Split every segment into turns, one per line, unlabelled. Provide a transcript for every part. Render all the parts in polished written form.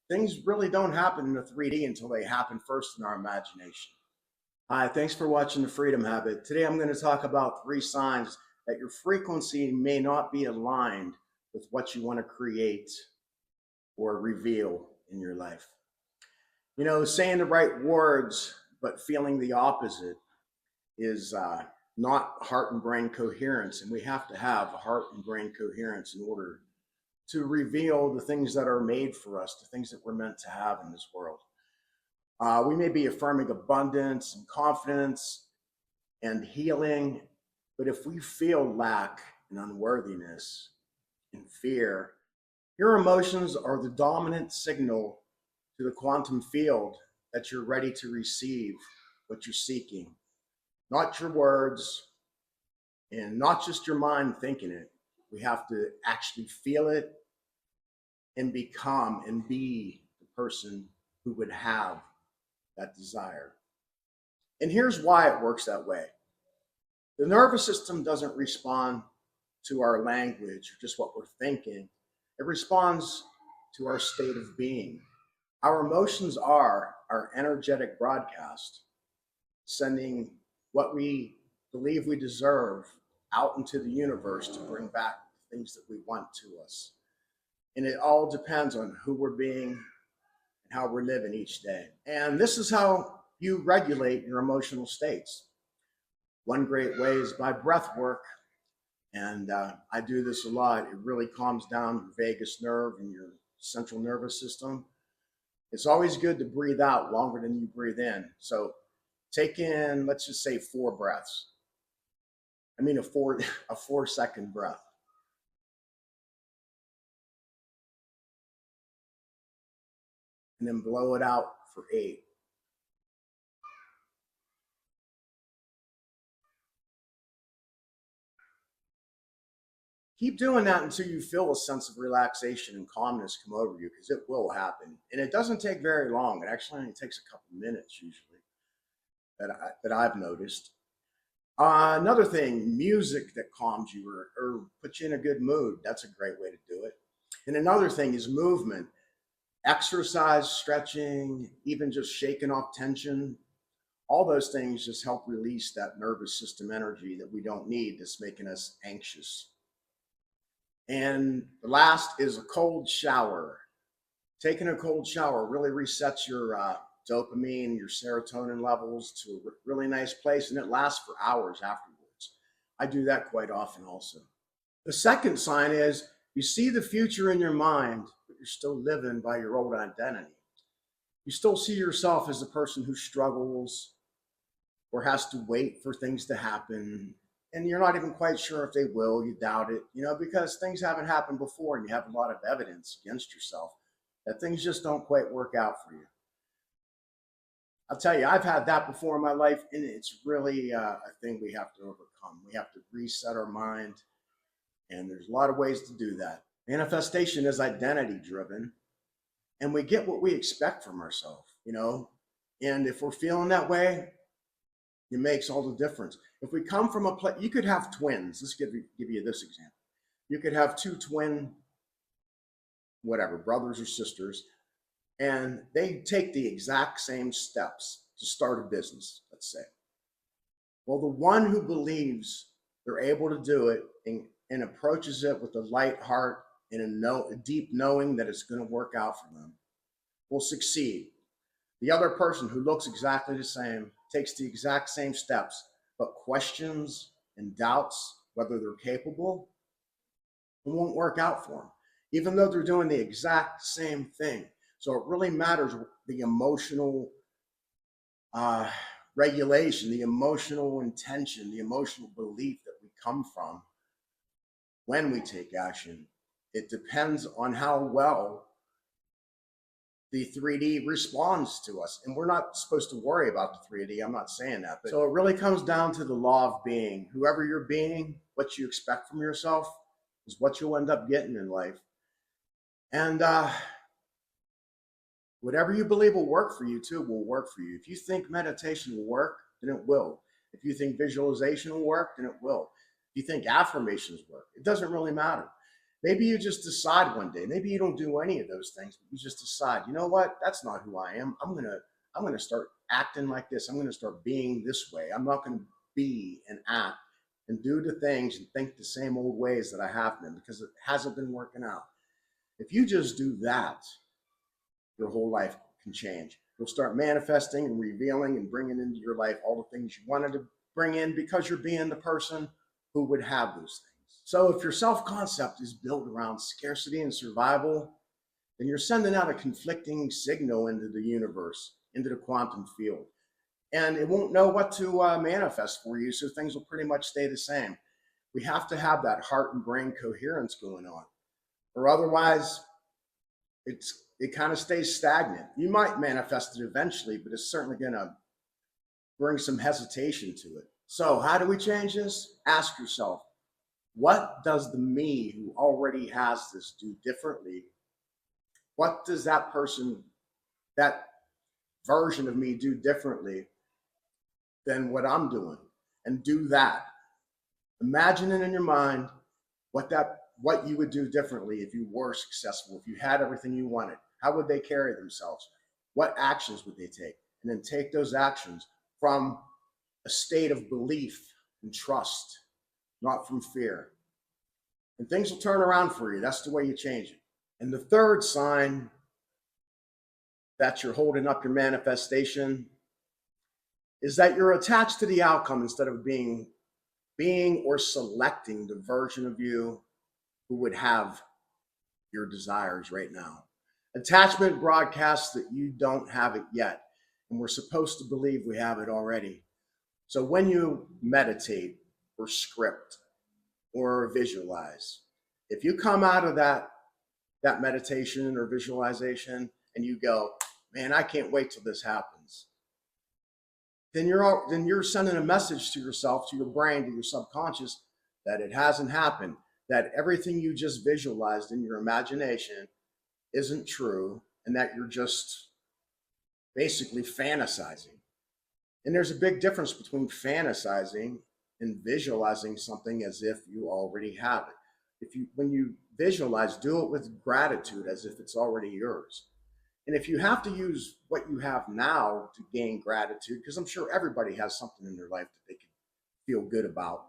Things really don't happen in the 3D until they happen first in our imagination. Hi, thanks for watching The Freedom Habit. Today I'm going to talk about 3 signs that your frequency may not be aligned with what you want to create or reveal in your life. You know, saying the right words but feeling the opposite is not heart and brain coherence, and we have to have heart and brain coherence in order to reveal the things that are made for us, the things that we're meant to have in this world. We may be affirming abundance and confidence and healing, but if we feel lack and unworthiness and fear, your emotions are the dominant signal to the quantum field that you're ready to receive what you're seeking. Not your words and not just your mind thinking it. We have to actually feel it and become and be the person who would have that desire. And here's why it works that way. The nervous system doesn't respond to our language or just what we're thinking. It responds to our state of being. Our emotions are our energetic broadcast, sending what we believe we deserve out into the universe to bring back things that we want to us. And it all depends on who we're being and how we're living each day. And this is how you regulate your emotional states. One great way is by breath work. And I do this a lot. It really calms down your vagus nerve and your central nervous system. It's always good to breathe out longer than you breathe in. So take in, let's just say 4 breaths. I mean a 4-second breath. And then blow it out for 8. Keep doing that until you feel a sense of relaxation and calmness come over you, because it will happen. And it doesn't take very long. It actually only takes a couple minutes usually that I've noticed. Another thing, music that calms you or puts you in a good mood. That's a great way to do it. And another thing is movement, exercise, stretching, even just shaking off tension. All those things just help release that nervous system energy that we don't need that's making us anxious. And the last is a cold shower. Taking a cold shower really resets your dopamine, your serotonin levels to a really nice place, and it lasts for hours afterwards. I do that quite often also. The second sign is you see the future in your mind, but you're still living by your old identity. You still see yourself as the person who struggles or has to wait for things to happen, and you're not even quite sure if they will. You doubt it, because things haven't happened before and you have a lot of evidence against yourself that things just don't quite work out for you. I'll tell you, I've had that before in my life, and it's really a thing we have to overcome. We have to reset our mind, and there's a lot of ways to do that. Manifestation is identity driven, and we get what we expect from ourselves. And if we're feeling that way, it makes all the difference. If we come from a place, you could have twins. Let's give you this example. You could have 2 twin, whatever, brothers or sisters, and they take the exact same steps to start a business, let's say. Well, the one who believes they're able to do it and approaches it with a light heart and a deep knowing that it's going to work out for them will succeed. The other person who looks exactly the same, takes the exact same steps, but questions and doubts whether they're capable, it won't work out for them, even though they're doing the exact same thing. So it really matters the emotional regulation, the emotional intention, the emotional belief that we come from when we take action. It depends on how well the 3D responds to us. And we're not supposed to worry about the 3D. I'm not saying that. But so it really comes down to the law of being. Whoever you're being, what you expect from yourself is what you'll end up getting in life. And whatever you believe will work for you too will work for you. If you think meditation will work, then it will. If you think visualization will work, then it will. If you think affirmations work, it doesn't really matter. Maybe you just decide one day, maybe you don't do any of those things, but you just decide, you know what, that's not who I am. I'm gonna start acting like this. I'm gonna start being this way. I'm not gonna be and act and do the things and think the same old ways that I have been because it hasn't been working out. If you just do that, your whole life can change. You'll start manifesting and revealing and bringing into your life all the things you wanted to bring in because you're being the person who would have those things. So if your self concept is built around scarcity and survival, then you're sending out a conflicting signal into the universe, into the quantum field. And it won't know what to manifest for you, so things will pretty much stay the same. We have to have that heart and brain coherence going on, or otherwise it kind of stays stagnant. You might manifest it eventually, but it's certainly going to bring some hesitation to it. So, how do we change this? Ask yourself, what does the me who already has this do differently? What does that person, that version of me do differently than what I'm doing? And do that. Imagine it in your mind what you would do differently if you were successful, if you had everything you wanted. How would they carry themselves? What actions would they take? And then take those actions from a state of belief and trust, not from fear. And things will turn around for you. That's the way you change it. And the third sign that you're holding up your manifestation is that you're attached to the outcome instead of being or selecting the version of you who would have your desires right now. Attachment broadcasts that you don't have it yet, and we're supposed to believe we have it already. So when you meditate or script or visualize, if you come out of that meditation or visualization and you go, man, I can't wait till this happens, then you're sending a message to yourself, to your brain, to your subconscious that it hasn't happened, that everything you just visualized in your imagination isn't true, and that you're just basically fantasizing. And there's a big difference between fantasizing and visualizing something as if you already have it. When you visualize, do it with gratitude as if it's already yours. And if you have to use what you have now to gain gratitude, because I'm sure everybody has something in their life that they can feel good about,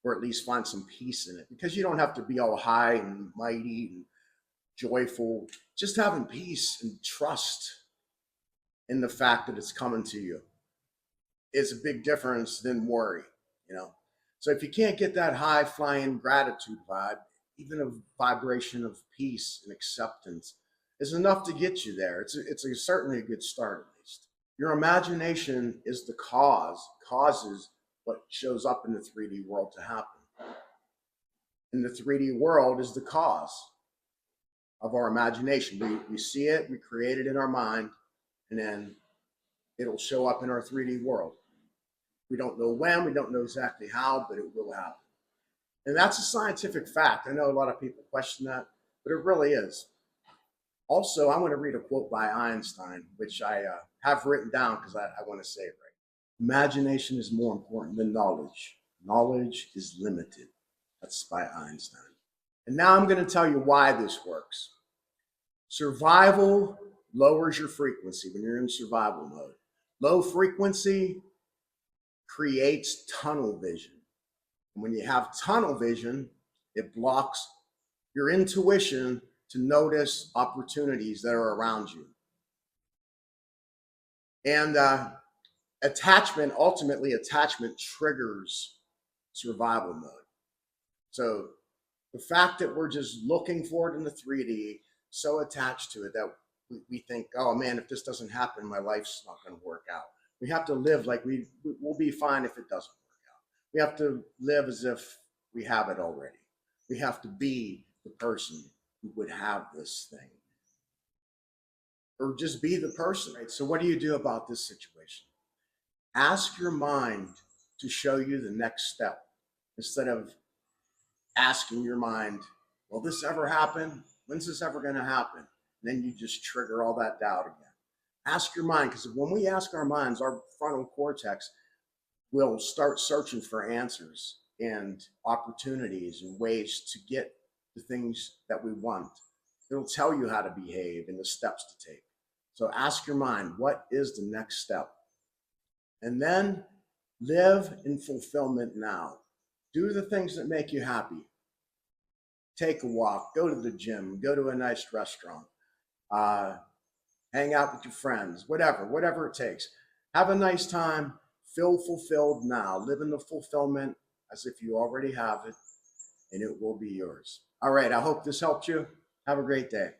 or at least find some peace in it, because you don't have to be all high and mighty and joyful. Just having peace and trust in the fact that it's coming to you is a big difference than worry, you know. So if you can't get that high flying gratitude vibe, even a vibration of peace and acceptance is enough to get you there. Certainly a good start at least. Your imagination is the causes what shows up in the 3D world to happen. And the 3D world is the cause of our imagination. We see it, we create it in our mind, and then it'll show up in our 3D world. We don't know when, we don't know exactly how, but it will happen. And that's a scientific fact. I know a lot of people question that, but it really is. Also, I want to read a quote by Einstein, which I have written down because I want to say it right. Imagination is more important than knowledge. Knowledge is limited. That's by Einstein. And now I'm going to tell you why this works. Survival lowers your frequency when you're in survival mode. Low frequency creates tunnel vision. And when you have tunnel vision, it blocks your intuition to notice opportunities that are around you. And ultimately, attachment triggers survival mode. So the fact that we're just looking for it in the 3D, so attached to it that we think, oh man, if this doesn't happen, my life's not going to work out. We have to live like we'll be fine if it doesn't work out. We have to live as if we have it already. We have to be the person who would have this thing. Or just be the person, right? So what do you do about this situation? Ask your mind to show you the next step instead of asking your mind, will this ever happen? When's this ever going to happen? And then you just trigger all that doubt again. Ask your mind, because when we ask our minds, our frontal cortex will start searching for answers and opportunities and ways to get the things that we want. It'll tell you how to behave and the steps to take. So ask your mind, what is the next step? And then live in fulfillment now. Do the things that make you happy. Take a walk, go to the gym, go to a nice restaurant, uh, hang out with your friends, whatever it takes. Have a nice time. Feel fulfilled now. Live in the fulfillment as if you already have it, and it will be yours. All right. I hope this helped you. Have a great day.